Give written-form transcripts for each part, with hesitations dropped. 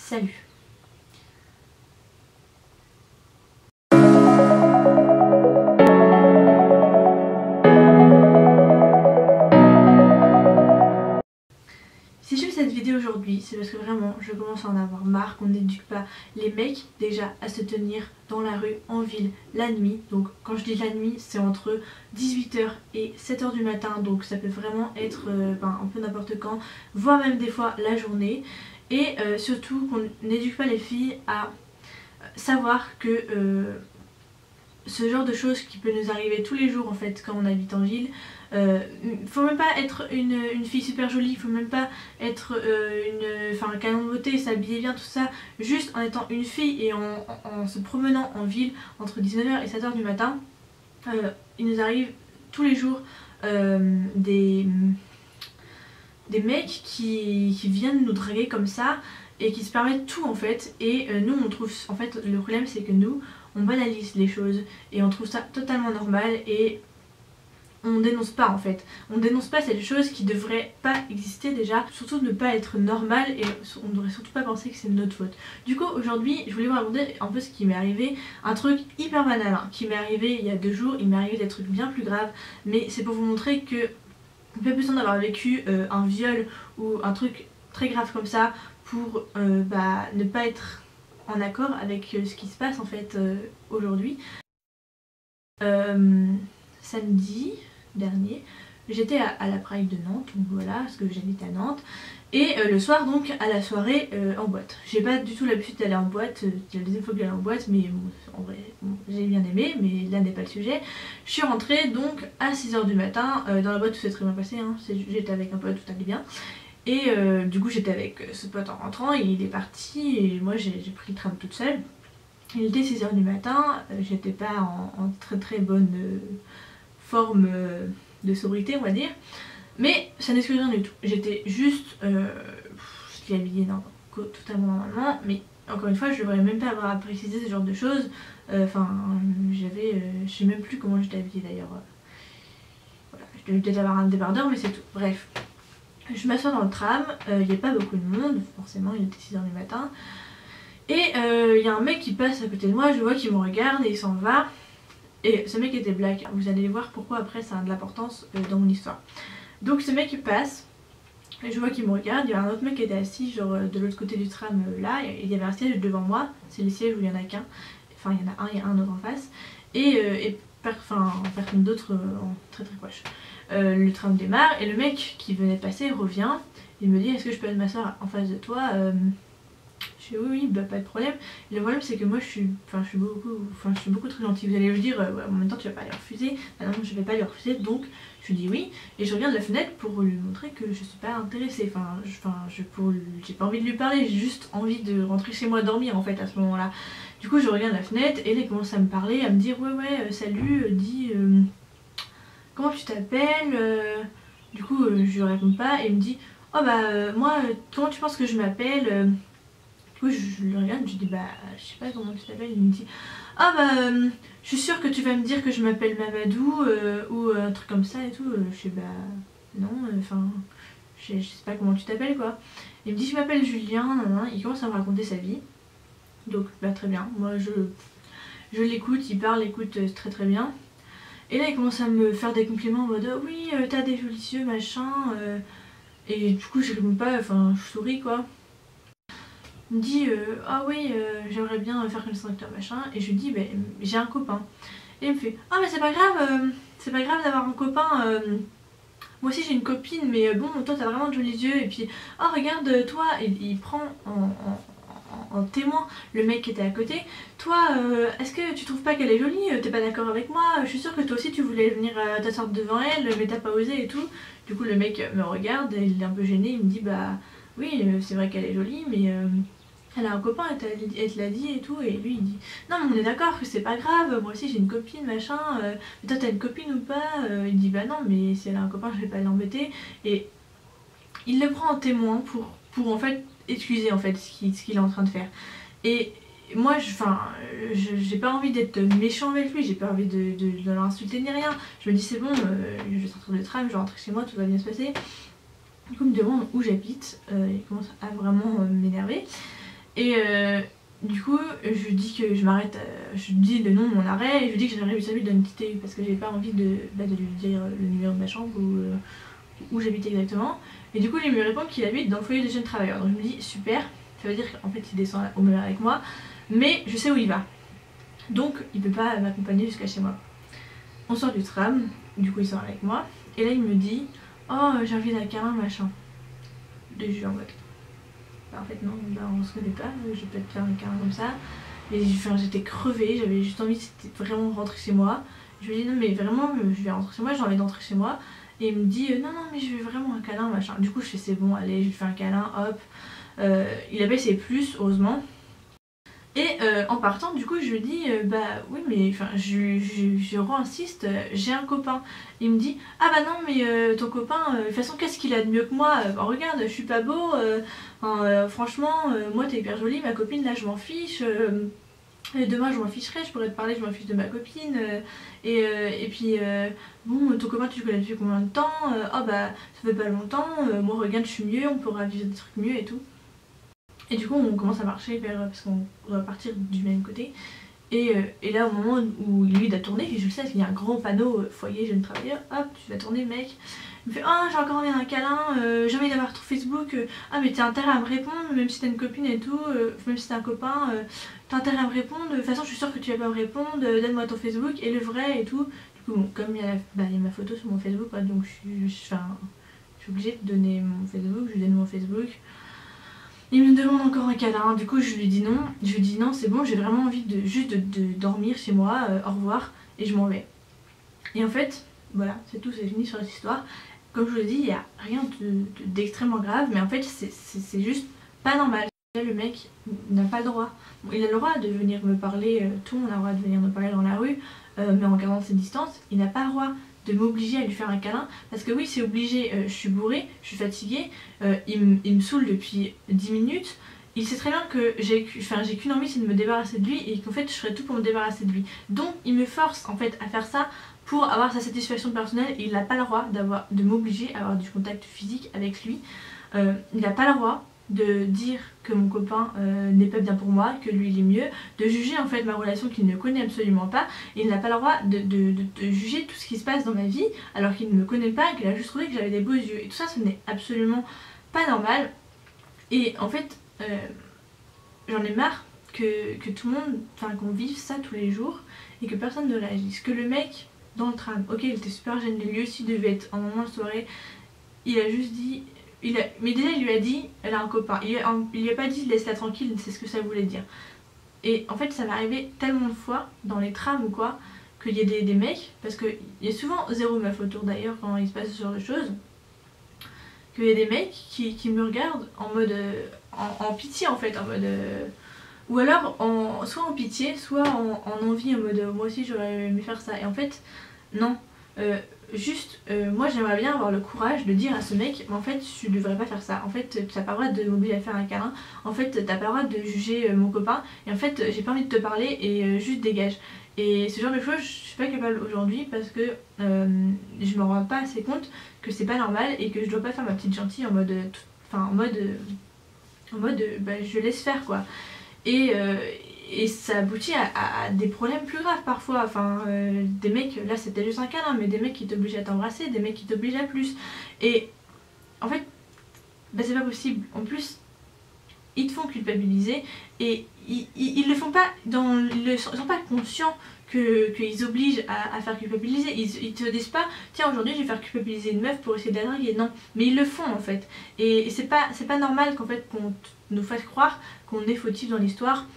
Salut! Si je fais cette vidéo aujourd'hui, c'est parce que vraiment je commence à en avoir marre qu'on n'éduque pas les mecs déjà à se tenir dans la rue, en ville, la nuit. Donc quand je dis la nuit, c'est entre 18 h et 7 h du matin, donc ça peut vraiment être un peu n'importe quand, voire même des fois la journée. Et surtout qu'on n'éduque pas les filles à savoir que ce genre de choses qui peut nous arriver tous les jours en fait quand on habite en ville. Faut même pas être une fille super jolie, faut même pas être un canon de beauté, s'habiller bien, tout ça. Juste en étant une fille et en se promenant en ville entre 19 h et 7 h du matin, il nous arrive tous les jours des mecs qui viennent nous draguer comme ça et qui se permettent tout en fait. Et nous on trouve, en fait le problème c'est que nous on banalise les choses et on trouve ça totalement normal et on dénonce pas en fait. On dénonce pas ces choses qui devraient pas exister déjà, surtout ne pas être normal, et on devrait surtout pas penser que c'est notre faute. Du coup aujourd'hui je voulais vous raconter un peu ce qui m'est arrivé, un truc hyper banal hein, qui m'est arrivé il y a 2 jours. Il m'est arrivé des trucs bien plus graves, mais c'est pour vous montrer que pas besoin d'avoir vécu un viol ou un truc très grave comme ça pour ne pas être en accord avec ce qui se passe en fait aujourd'hui. Samedi dernier, j'étais à la Pride de Nantes, donc voilà, parce que j'habite à Nantes, et le soir donc à la soirée en boîte. J'ai pas du tout l'habitude d'aller en boîte, c'est la deuxième fois que j'allais en boîte, mais bon, en vrai j'ai bien aimé, mais là n'est pas le sujet. Je suis rentrée donc à 6 h du matin, dans la boîte tout s'est très bien passé, hein. J'étais avec un pote, tout allait bien. Et du coup j'étais avec ce pote en rentrant, et il est parti et moi j'ai pris le tram toute seule. Il était 6 h du matin, j'étais pas en très bonne forme de sobriété on va dire. Mais ça n'excuse rien du tout, j'étais juste, j'étais habillée totalement normalement, mais encore une fois je devrais même pas avoir à préciser ce genre de choses. Je sais même plus comment j'étais habillée d'ailleurs. Voilà, je devais peut-être avoir un débardeur mais c'est tout, bref. Je m'assois dans le tram, il n'y a pas beaucoup de monde, forcément il était 6 h du matin. Et il y a un mec qui passe à côté de moi, je vois qu'il me regarde et il s'en va. Et ce mec était black, vous allez voir pourquoi après ça a de l'importance dans mon histoire. Donc ce mec il passe, et je vois qu'il me regarde, il y a un autre mec qui était assis genre de l'autre côté du tram là, et il y avait un siège devant moi, c'est les sièges où il y en a qu'un, enfin il y en a un et un autre en face, et personne d'autre très proche. Le tram démarre et le mec qui venait de passer revient, il me dit est-ce que je peux m'asseoir en face de toi? Je dis oui bah pas de problème. Et le problème c'est que moi je suis beaucoup trop gentille. Vous allez vous dire ouais, en même temps tu vas pas les refuser. Bah non je vais pas les refuser, donc je lui dis oui. Et je regarde la fenêtre pour lui montrer que je suis pas intéressée. J'ai pas envie de lui parler, j'ai juste envie de rentrer chez moi dormir en fait à ce moment là. Du coup je regarde la fenêtre et là il commence à me parler, à me dire ouais salut, dis comment tu t'appelles? Du coup je lui réponds pas et il me dit oh bah moi comment tu penses que je m'appelle? Du coup je le regarde, je dis bah je sais pas comment tu t'appelles. Il me dit ah bah je suis sûre que tu vas me dire que je m'appelle Mamadou ou un truc comme ça et tout. Je sais bah non, je sais pas comment tu t'appelles quoi. Il me dit je m'appelle Julien, il commence à me raconter sa vie. Donc bah très bien, moi je l'écoute, il parle, écoute très bien. Et là il commence à me faire des compliments en mode oui t'as des jolis yeux machin. Et du coup je réponds pas, je souris quoi. Il me dit ah oui j'aimerais bien faire comme ça machin, et je lui dis bah, j'ai un copain. Et il me fait ah mais c'est pas grave d'avoir un copain, moi aussi j'ai une copine, mais bon toi t'as vraiment de jolis yeux. Et puis oh regarde toi, et il prend en témoin le mec qui était à côté. Toi est-ce que tu trouves pas qu'elle est jolie? T'es pas d'accord avec moi? Je suis sûre que toi aussi tu voulais venir t'asseoir devant elle mais t'as pas osé et tout. Du coup le mec me regarde, il est un peu gêné, il me dit bah oui c'est vrai qu'elle est jolie mais elle a un copain, elle te l'a dit et tout. Et lui il dit non mais on est d'accord que c'est pas grave, moi aussi j'ai une copine machin, mais toi t'as une copine ou pas? Il dit bah non mais si elle a un copain je vais pas l'embêter. Et il le prend en témoin pour en fait excuser en fait ce qu'il est en train de faire. Et moi j'ai pas envie d'être méchant avec lui, j'ai pas envie de l'insulter ni rien. Je me dis c'est bon, je vais sortir du tram, je vais rentrer chez moi, tout va bien se passer. Du coup il me demande où j'habite, il commence à vraiment m'énerver. Et du coup je lui dis que je m'arrête, je lui dis le nom de mon arrêt et je lui dis que j'aimerais lui donner une petite TU parce que j'ai pas envie de lui dire le numéro de ma chambre ou où j'habite exactement. Et du coup il me répond qu'il habite dans le foyer des jeunes travailleurs. Donc je me dis super, ça veut dire qu'en fait il descend au même avec moi, mais je sais où il va. Donc il peut pas m'accompagner jusqu'à chez moi. On sort du tram, du coup il sort avec moi, et là il me dit oh j'ai envie d'un câlin machin. Et je suis en mode bah, en fait non, bah, on se connaît pas, je vais peut te faire un câlin comme ça. Et j'étais crevée, j'avais juste envie de vraiment rentrer chez moi. Je lui dis non mais vraiment je vais rentrer chez moi, j'ai envie d'entrer chez moi. Et il me dit non non mais je veux vraiment un câlin machin. Du coup je fais c'est bon allez je lui fais un câlin hop. Il a baissé plus heureusement. Et en partant du coup je lui dis bah oui mais enfin je re-insiste, j'ai un copain. Il me dit ah bah non mais ton copain de toute façon qu'est-ce qu'il a de mieux que moi, regarde je suis pas beau, franchement moi t'es hyper jolie, ma copine là je m'en fiche. Et demain je m'en ficherai, je pourrais te parler, je m'en fiche de ma copine. Et puis bon ton copain tu le connais depuis combien de temps, oh bah ça fait pas longtemps, moi regarde je suis mieux, on pourra vivre des trucs mieux et tout. Et du coup on commence à marcher vers, parce qu'on va partir du même côté. Et là au moment où lui il a tourné, je le sais parce qu'il y a un grand panneau foyer jeune travailleur, hop tu vas tourner mec. Il me fait oh j'ai encore envie d'un câlin, j'ai envie d'avoir ton Facebook, ah mais t'as intérêt à me répondre même si t'as une copine et tout, même si t'as un copain, t'as intérêt à me répondre, de toute façon je suis sûre que tu vas pas me répondre, donne-moi ton Facebook et le vrai et tout. Du coup bon comme il y a ma photo sur mon Facebook quoi, donc je suis obligée de donner mon Facebook, je lui donne mon Facebook. Il me demande encore un câlin, du coup je lui dis non, c'est bon j'ai vraiment envie de juste de dormir chez moi, au revoir et je m'en vais. Et en fait voilà c'est tout, c'est fini sur cette histoire. Comme je vous l'ai dit il n'y a rien d'extrêmement grave mais en fait c'est juste pas normal. Le mec n'a pas le droit, bon, il a le droit de venir me parler, tout le monde a le droit de venir me parler dans la rue, mais en gardant ses distances, il n'a pas le droit de m'obliger à lui faire un câlin, parce que oui c'est obligé, je suis bourrée, je suis fatiguée, il me saoule depuis 10 minutes, il sait très bien que j'ai qu'une envie c'est de me débarrasser de lui et qu'en fait je ferai tout pour me débarrasser de lui. Donc il me force en fait à faire ça pour avoir sa satisfaction personnelle et il n'a pas le droit de m'obliger à avoir du contact physique avec lui. Il n'a pas le droit de dire que mon copain n'est pas bien pour moi, que lui il est mieux, de juger en fait ma relation qu'il ne connaît absolument pas, et il n'a pas le droit de juger tout ce qui se passe dans ma vie alors qu'il ne me connaît pas, qu'il a juste trouvé que j'avais des beaux yeux, et tout ça ce n'est absolument pas normal. Et en fait j'en ai marre que tout le monde, enfin qu'on vive ça tous les jours et que personne ne réagisse, que le mec dans le tram, ok il était super gêné, lui aussi devait être en moment de soirée, il a juste dit mais déjà il lui a dit elle a un copain, il lui a pas dit laisse-la tranquille, c'est ce que ça voulait dire. Et en fait ça m'est arrivé tellement de fois dans les trams ou quoi qu'il y a des mecs, parce qu'il y a souvent zéro meuf autour d'ailleurs quand il se passe ce genre de choses, qu'il y a des mecs qui me regardent en mode en pitié en fait, en mode ou alors soit en pitié soit en envie, en mode moi aussi j'aurais aimé faire ça. Et en fait non, moi j'aimerais bien avoir le courage de dire à ce mec mais en fait tu devrais pas faire ça, en fait t'as pas le droit de m'obliger à faire un câlin, en fait t'as pas le droit de juger mon copain et en fait j'ai pas envie de te parler et juste dégage. Et ce genre de choses je suis pas capable aujourd'hui parce que je me rends pas assez compte que c'est pas normal et que je dois pas faire ma petite gentille en mode bah, je laisse faire quoi. Et ça aboutit à des problèmes plus graves parfois, enfin des mecs, là c'était juste un câlin, mais des mecs qui t'obligent à t'embrasser, des mecs qui t'obligent à plus. Et en fait, bah, c'est pas possible. En plus, ils te font culpabiliser et ils le font pas, ils sont pas conscients qu'ils obligent à faire culpabiliser. Ils te disent pas tiens aujourd'hui je vais faire culpabiliser une meuf pour essayer de la draguer, non, mais ils le font en fait. Et c'est pas normal qu'en fait qu'on nous fasse croire qu'on est fautif dans l'histoire.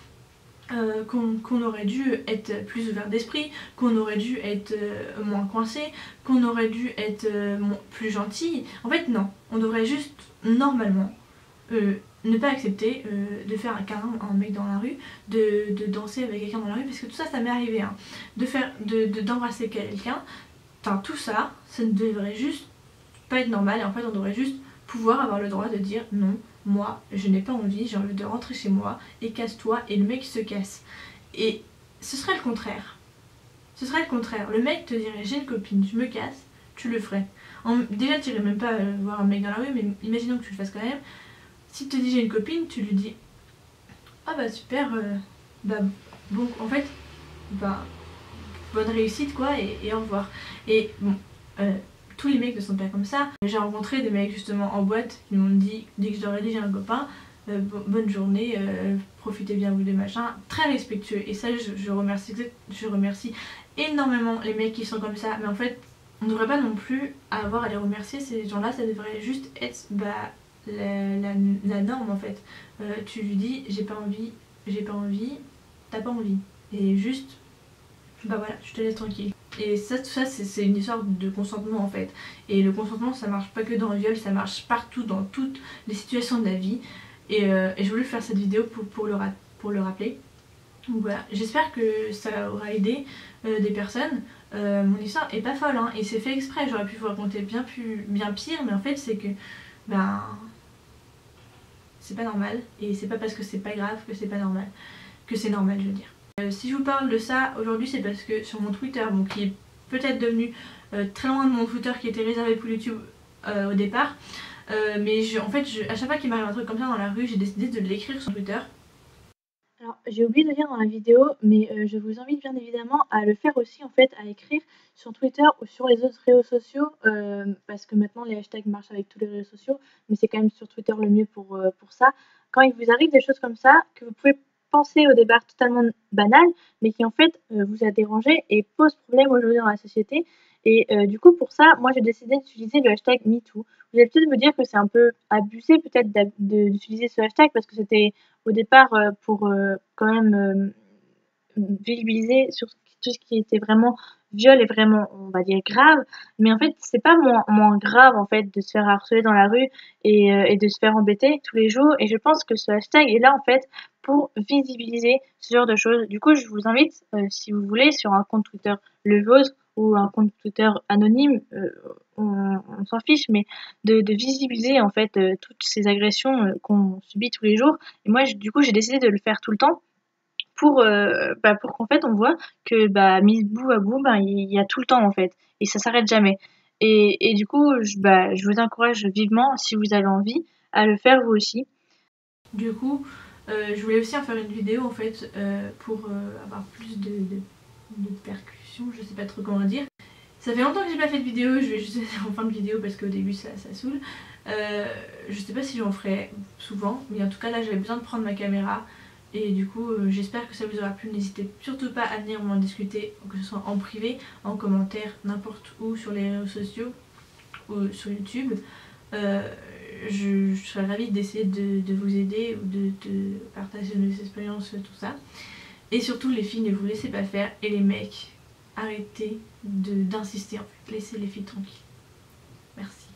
Qu'on aurait dû être plus ouvert d'esprit, qu'on aurait dû être moins coincé, qu'on aurait dû être plus gentil. En fait non, on devrait juste normalement ne pas accepter de faire un câlin à un mec dans la rue, de danser avec quelqu'un dans la rue, parce que tout ça ça m'est arrivé, hein. D'embrasser quelqu'un, enfin tout ça, ça ne devrait juste pas être normal et en fait on devrait juste pouvoir avoir le droit de dire non, moi je n'ai pas envie, j'ai envie de rentrer chez moi et casse-toi, et le mec se casse. Et ce serait le contraire. Ce serait le contraire. Le mec te dirait j'ai une copine, je me casse, tu le ferais. Déjà tu irais même pas voir un mec dans la rue, mais imaginons que tu le fasses quand même. Si tu te dis j'ai une copine, tu lui dis ah bah super, bah bon en fait, bah bonne réussite quoi et au revoir. Et bon, tous les mecs ne sont pas comme ça. J'ai rencontré des mecs justement en boîte qui m'ont dit, dès que je leur ai dit j'ai un copain, bonne journée, profitez bien vous deux machin, très respectueux. Et ça je remercie énormément les mecs qui sont comme ça. Mais en fait on ne devrait pas non plus avoir à les remercier, ces gens là, ça devrait juste être bah, la norme en fait. Tu lui dis j'ai pas envie, t'as pas envie. Et juste bah voilà, je te laisse tranquille. Et ça, tout ça, c'est une histoire de consentement en fait. Et le consentement, ça marche pas que dans le viol, ça marche partout, dans toutes les situations de la vie. Et je voulais faire cette vidéo pour le rappeler. Donc voilà, j'espère que ça aura aidé des personnes. Mon histoire est pas folle, hein, et c'est fait exprès. J'aurais pu vous raconter bien pire, mais en fait, c'est que ben c'est pas normal. Et c'est pas parce que c'est pas grave que c'est pas normal. Que c'est normal, je veux dire. Si je vous parle de ça aujourd'hui, c'est parce que sur mon Twitter, bon, qui est peut-être devenu très loin de mon Twitter qui était réservé pour YouTube au départ, mais en fait, à chaque fois qu'il m'arrive un truc comme ça dans la rue, j'ai décidé de l'écrire sur Twitter. Alors, j'ai oublié de le dire dans la vidéo, mais je vous invite bien évidemment à le faire aussi, en fait, à écrire sur Twitter ou sur les autres réseaux sociaux, parce que maintenant les hashtags marchent avec tous les réseaux sociaux, mais c'est quand même sur Twitter le mieux pour ça. Quand il vous arrive des choses comme ça, que vous pouvez penser au départ totalement banal, mais qui en fait vous a dérangé et pose problème aujourd'hui dans la société. Et du coup, pour ça, moi j'ai décidé d'utiliser le hashtag MeToo. Vous allez peut-être me dire que c'est un peu abusé peut-être d'utiliser ce hashtag parce que c'était au départ pour quand même visibiliser sur tout ce qui était vraiment viol et vraiment, on va dire, grave. Mais en fait, c'est pas moins grave en fait de se faire harceler dans la rue et de se faire embêter tous les jours. Et je pense que ce hashtag est là en fait pour visibiliser ce genre de choses. Du coup, je vous invite, si vous voulez, sur un compte Twitter le vôtre ou un compte Twitter anonyme, on s'en fiche, mais de visibiliser en fait toutes ces agressions qu'on subit tous les jours. Et moi, du coup, j'ai décidé de le faire tout le temps pour qu'en fait on voit que mis bout à bout, il y a tout le temps en fait et ça s'arrête jamais. Et du coup, je vous encourage vivement, si vous avez envie, à le faire vous aussi. Du coup, je voulais aussi en faire une vidéo en fait pour avoir plus de percussions, je sais pas trop comment dire. Ça fait longtemps que j'ai pas fait de vidéo, je vais juste faire en fin de vidéo parce qu'au début ça saoule. Je sais pas si j'en ferai souvent, mais en tout cas là j'avais besoin de prendre ma caméra. Et du coup j'espère que ça vous aura plu. N'hésitez surtout pas à venir m'en discuter, que ce soit en privé, en commentaire, n'importe où sur les réseaux sociaux ou sur YouTube. Je serais ravie d'essayer de vous aider ou de partager mes expériences, tout ça. Et surtout les filles, ne vous laissez pas faire, et les mecs, arrêtez d'insister en fait, laissez les filles tranquilles. Merci.